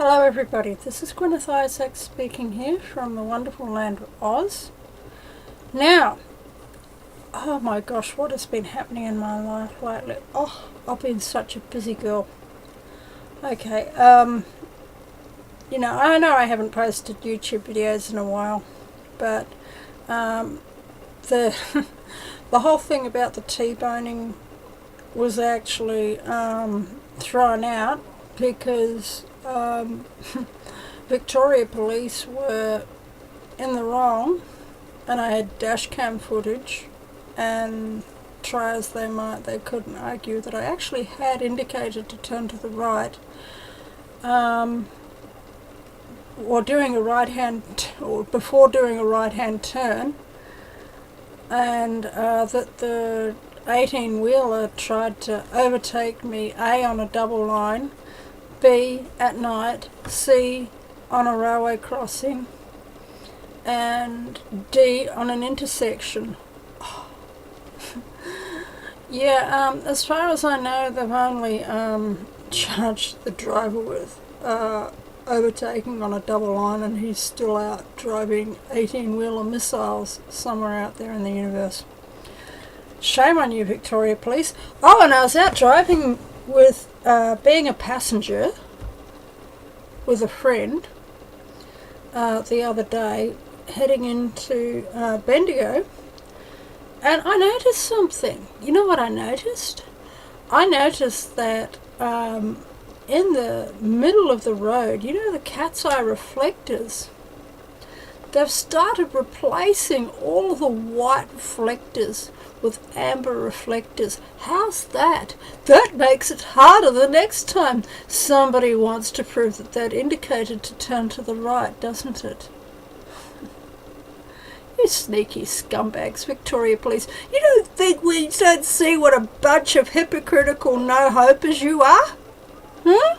Hello everybody, this is Guineith speaking here from the wonderful land of Oz. Now, oh my gosh, what has been happening in my life lately? Oh, I've been such a busy girl. Okay, I know I haven't posted YouTube videos in a while, but the the whole thing about the T-boning was actually thrown out because Victoria Police were in the wrong, and I had dash cam footage, and try as they might, they couldn't argue that I actually had indicated to turn to the right, or doing a or before doing a right-hand turn, and that the 18-wheeler tried to overtake me, A, on a double line, B, at night, C, on a railway crossing, and D, on an intersection. Yeah, as far as I know, they've only charged the driver with overtaking on a double line, and he's still out driving 18-wheeler missiles somewhere out there in the universe. Shame on you, Victoria Police. Oh, and I was out driving with being a passenger with a friend the other day, heading into Bendigo, and I noticed something. You know what I noticed? I noticed that in the middle of the road, you know the cat's eye reflectors, they've started replacing all the white reflectors with amber reflectors. How's that? That makes it harder the next time somebody wants to prove that they'd indicated to turn to the right, doesn't it? You sneaky scumbags, Victoria Police. You don't think we don't see what a bunch of hypocritical no-hopers you are? Hmm?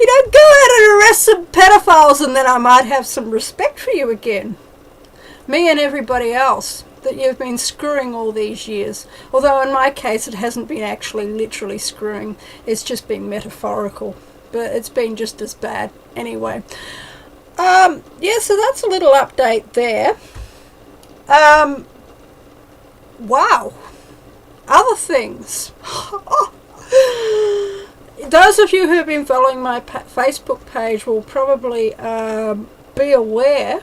You don't go out and arrest some pedophiles and then I might have some respect for you again. Me and everybody else that you've been screwing all these years. Although in my case it hasn't been actually literally screwing, it's just been metaphorical. But it's been just as bad anyway. Yeah, so that's a little update there. Wow. Other things. Those of you who have been following my Facebook page will probably be aware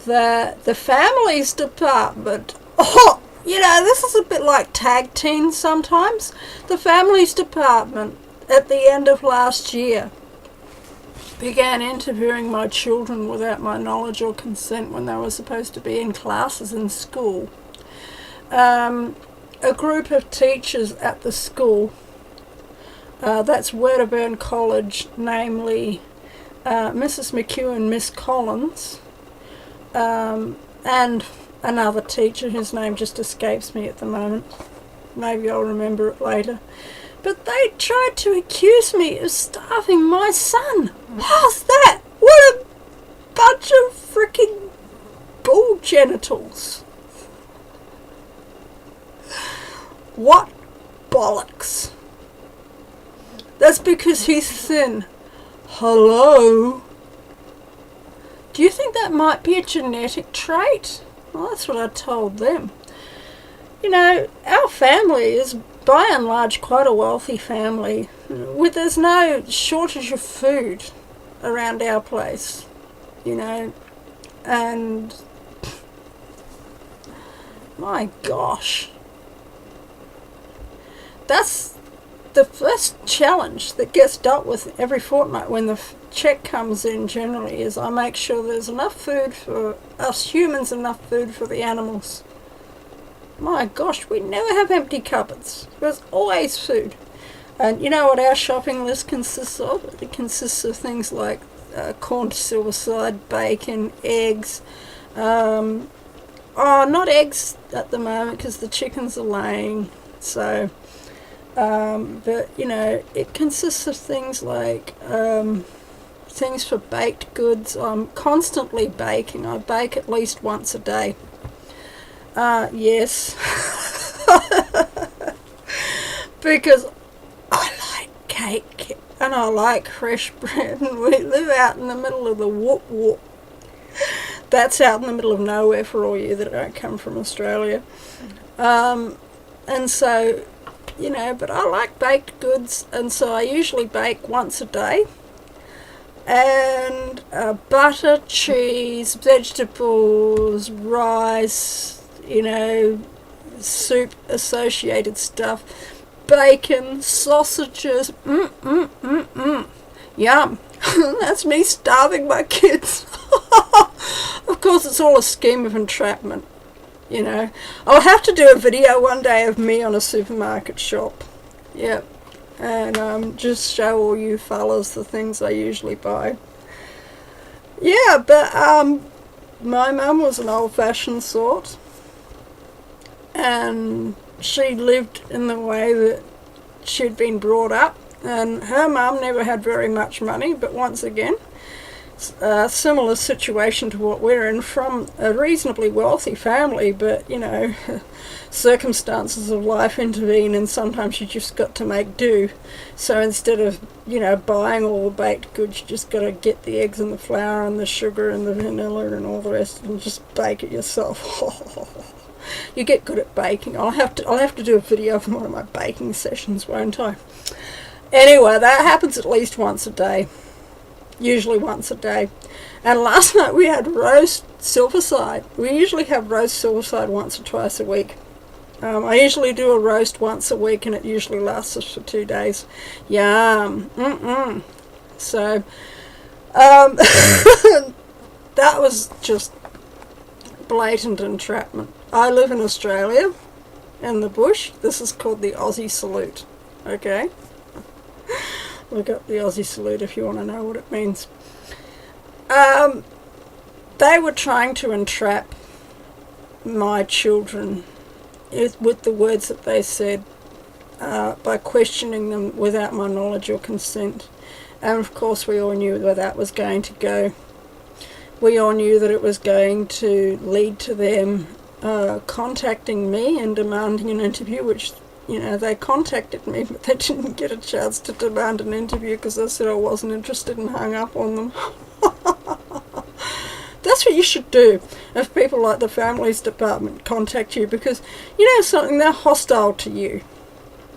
that the families department, this is a bit like tag teens sometimes. The families department at the end of last year began interviewing my children without my knowledge or consent when they were supposed to be in classes in school. A group of teachers at the school, that's Wedderburn College, namely Mrs. McHugh and Miss Collins, and another teacher whose name just escapes me at the moment. Maybe I'll remember it later. But they tried to accuse me of starving my son. How's that? What a bunch of freaking bull genitals. What bollocks. That's because he's thin. Hello? Do you think that might be a genetic trait? Well, that's what I told them. You know, our family is by and large quite a wealthy family. There's no shortage of food around our place, and my gosh. That's the first challenge that gets dealt with every fortnight when the check comes in. Generally, is I make sure there's enough food for us humans, enough food for the animals. My gosh, we never have empty cupboards. There's always food. And you know what our shopping list consists of? It consists of things like corn to silverside, bacon, eggs. Not eggs at the moment because the chickens are laying. So, but it consists of things like things for baked goods. I'm constantly baking. I bake at least once a day. Yes. Because I like cake, and I like fresh bread, and we live out in the middle of the whoop whoop. That's out in the middle of nowhere for all you that don't come from Australia. And so, but I like baked goods, and so I usually bake once a day. And butter, cheese, vegetables, rice, soup associated stuff, bacon, sausages, yum. That's me starving my kids. Of course, it's all a scheme of entrapment. I'll have to do a video one day of me on a supermarket shop. Yep. And just show all you fellas the things I usually buy. Yeah, but my mum was an old-fashioned sort, and she lived in the way that she'd been brought up, and her mum never had very much money, but once again, a similar situation to what we're in, from a reasonably wealthy family, but circumstances of life intervene, and sometimes you just got to make do. So instead of buying all the baked goods, you just got to get the eggs and the flour and the sugar and the vanilla and all the rest, and just bake it yourself. You get good at baking. I'll have to do a video of one of my baking sessions, won't I? Anyway, that happens at least once a day. Usually once a day. And last night we had roast silverside. We usually have roast silverside once or twice a week. I usually do a roast once a week, and it usually lasts us for 2 days. Yum. So, that was just blatant entrapment. I live in Australia, in the bush. This is called the Aussie salute. Okay? Look up the Aussie salute if you want to know what it means. They were trying to entrap my children with the words that they said, by questioning them without my knowledge or consent. And of course we all knew where that was going to go. We all knew that it was going to lead to them contacting me and demanding an interview, which they contacted me, but they didn't get a chance to demand an interview because I said I wasn't interested and hung up on them. That's what you should do if people like the Families Department contact you, because something, they're hostile to you.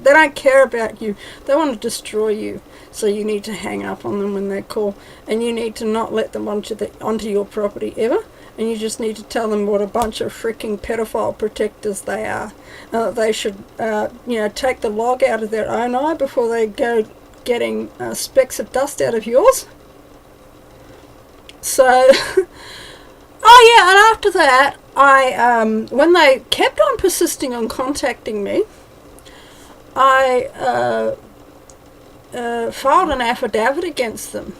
They don't care about you. They want to destroy you. So you need to hang up on them when they call, and you need to not let them onto your property ever. And you just need to tell them what a bunch of freaking pedophile protectors they are. They should, take the log out of their own eye before they go getting specks of dust out of yours. So, oh yeah, and after that, I, when they kept on persisting on contacting me, I filed an affidavit against them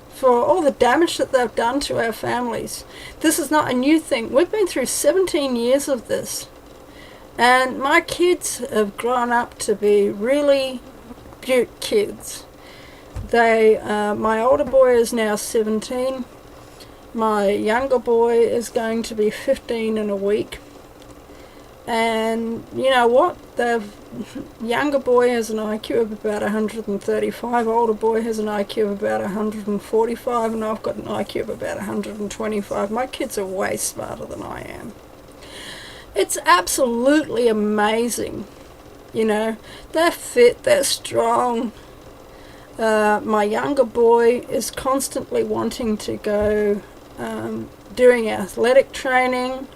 for all the damage that they've done to our families. This is not a new thing. We've been through 17 years of this. And my kids have grown up to be really beaut kids. My older boy is now 17. My younger boy is going to be 15 in a week. And you know what? Younger boy has an IQ of about 135, older boy has an IQ of about 145, and I've got an IQ of about 125. My kids are way smarter than I am. It's absolutely amazing. They're fit, they're strong. My younger boy is constantly wanting to go doing athletic training,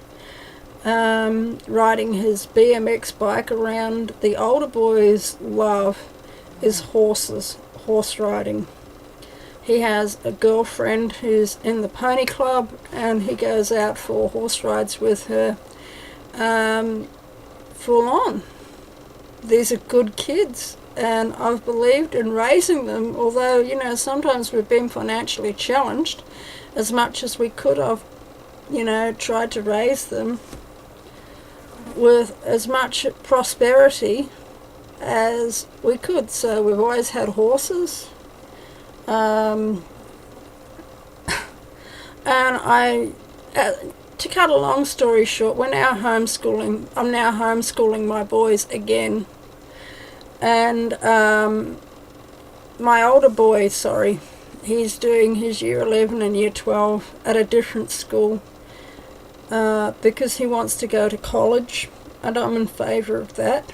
riding his BMX bike around. The older boy's love is horse riding. He has a girlfriend who's in the pony club, and he goes out for horse rides with her full on. These are good kids, and I've believed in raising them, although, sometimes we've been financially challenged. As much as we could have, tried to raise them with as much prosperity as we could. So we've always had horses. And to cut a long story short, I'm now homeschooling my boys again. And my older boy, sorry, he's doing his year 11 and year 12 at a different school because he wants to go to college, and I'm in favour of that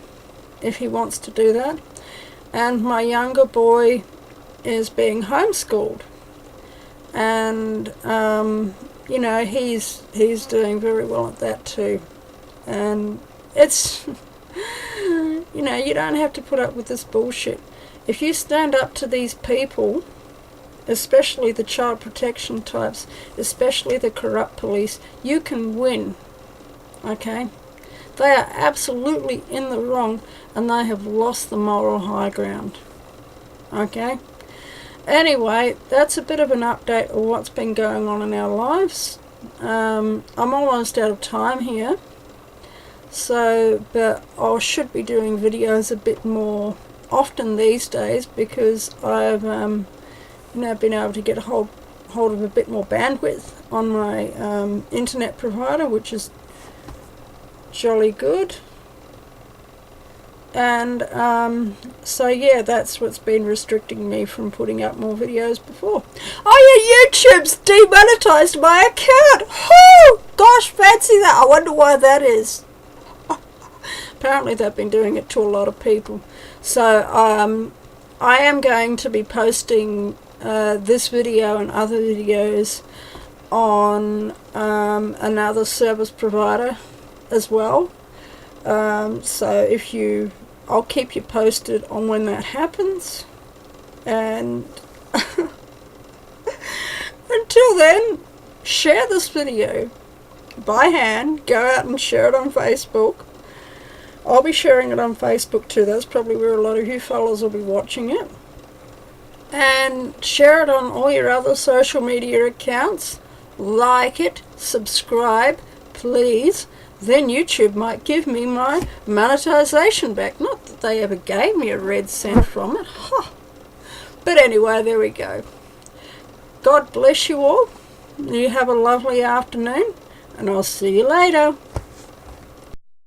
if he wants to do that. And my younger boy is being homeschooled, and you know, he's doing very well at that too. And it's you know, you don't have to put up with this bullshit. If you stand up to these people, especially the child protection types, especially the corrupt police, you can win. Okay? They are absolutely in the wrong, and they have lost the moral high ground. Okay? Anyway, that's a bit of an update of what's been going on in our lives. I'm almost out of time here, so, but I should be doing videos a bit more often these days, because I've you know, been able to get a hold of a bit more bandwidth on my internet provider, which is jolly good. And so yeah, that's what's been restricting me from putting up more videos before. Oh yeah, YouTube's demonetized my account. Oh gosh, fancy that. I wonder why that is. Apparently they've been doing it to a lot of people. So I am going to be posting this video and other videos on another service provider as well. So if you, I'll keep you posted on when that happens. And until then, share this video by hand. Go out and share it on Facebook. I'll be sharing it on Facebook too. That's probably where a lot of you fellas will be watching it. And share it on all your other social media accounts. Like it, subscribe, please. Then YouTube might give me my monetization back. Not that they ever gave me a red cent from it. Huh. But anyway, there we go. God bless you all. You have a lovely afternoon, and I'll see you later.